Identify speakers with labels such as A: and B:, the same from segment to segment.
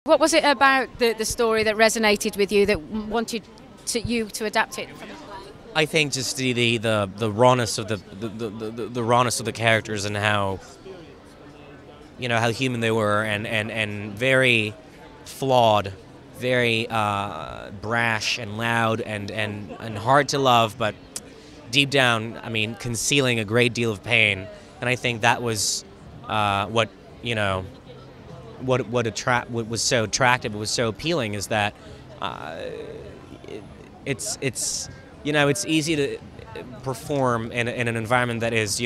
A: What was it about the story that resonated with you that wanted you to adapt it from the play?
B: I think just the rawness of the rawness of the characters and how how human they were and very flawed, very brash and loud and hard to love, but deep down, I mean, concealing a great deal of pain. And I think that was what was so attractive, what was so appealing, is that it's easy to perform in an environment that is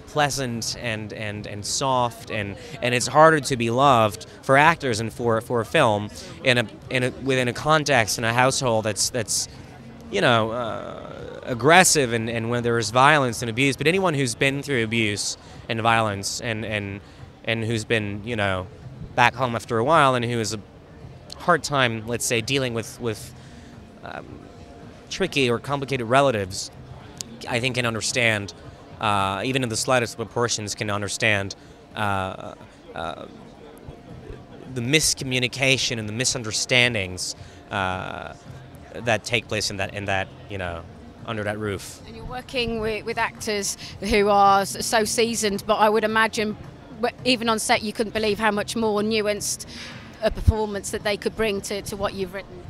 B: pleasant and soft, and it's harder to be loved for actors and for a film within a context in a household that's aggressive and when there is violence and abuse. But anyone who's been through abuse and violence and who's been back home after a while and who has a hard time, let's say, dealing with tricky or complicated relatives, I think can understand, even in the slightest proportions, can understand the miscommunication and the misunderstandings that take place in that under that roof.
A: And you're working with actors who are so seasoned, but I would imagine even on set you couldn't believe how much more nuanced a performance that they could bring to what you've written.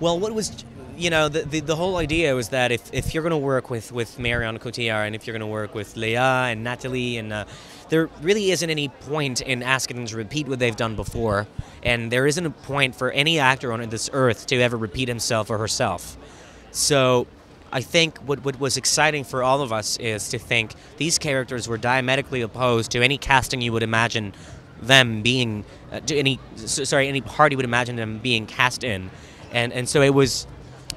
B: Well, what was the whole idea was that if you're going to work with Marion Cotillard and if you're going to work with Léa and Natalie, and there really isn't any point in asking them to repeat what they've done before, and there isn't a point for any actor on this earth to ever repeat himself or herself. So I think what was exciting for all of us is to think these characters were diametrically opposed to any casting you would imagine them being, any part you would imagine them being cast in, and so it was.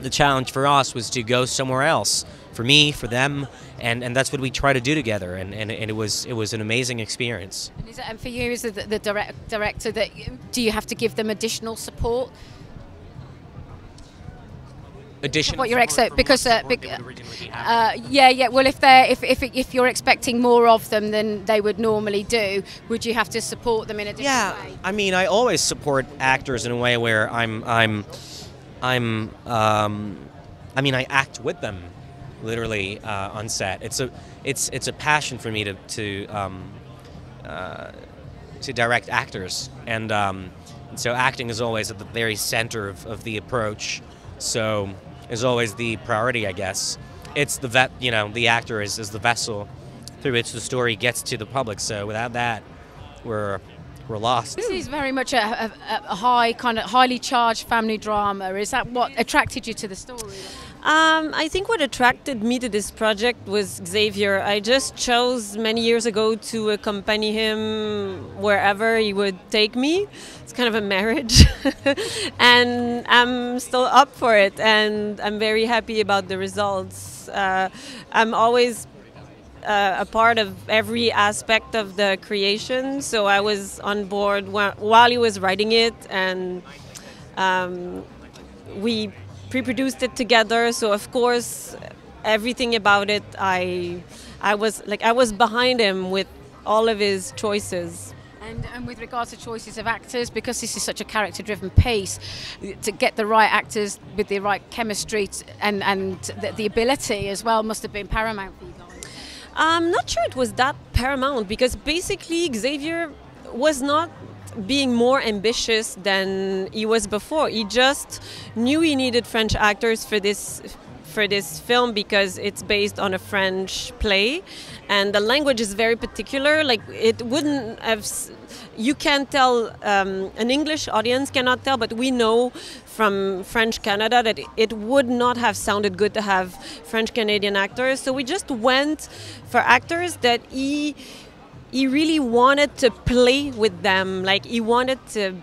B: The challenge for us was to go somewhere else, for me, for them, and that's what we try to do together, and it was an amazing experience.
A: And for you, as the director, do you have to give them additional support?
B: Additional
A: what you're
B: support
A: because well, if you're expecting more of them than they would normally do, would you have to support them in a different way?
B: I mean, I always support actors in a way where I act with them, literally on set. It's a passion for me to direct actors, and so acting is always at the very center of the approach. So is always the priority, I guess. It's the actor is the vessel through which the story gets to the public. So without that, we're lost.
A: This is very much a highly charged family drama. Is that what attracted you to the story?
C: I think what attracted me to this project was Xavier. I just chose many years ago to accompany him wherever he would take me. It's kind of a marriage. And I'm still up for it, and I'm very happy about the results. I'm always a part of every aspect of the creation, so I was on board while he was writing it, and we pre-produced it together. So of course, everything about it, I was behind him with all of his choices.
A: And with regards to choices of actors, because this is such a character-driven piece, to get the right actors with the right chemistry and the ability as well must have been paramount for you guys.
C: I'm not sure it was that paramount, because basically Xavier was not being more ambitious than he was before. He just knew he needed French actors for this film because it's based on a French play, and the language is very particular. Like, it wouldn't have, you can't tell, an English audience cannot tell, but we know from French Canada that it would not have sounded good to have French Canadian actors. So we just went for actors that he really wanted to play with them. Like, he wanted to.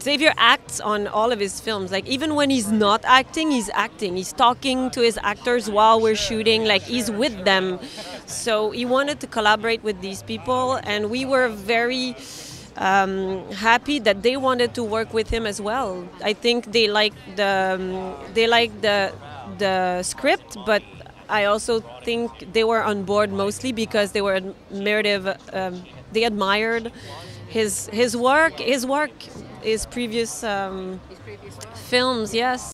C: Xavier acts on all of his films. Like, even when he's not acting, he's acting. He's talking to his actors while we're shooting. Like, he's with them. So he wanted to collaborate with these people, and we were very happy that they wanted to work with him as well. I think they liked the script, but I also think they were on board mostly because they were admirative. They admired his work. His work his previous films, yes.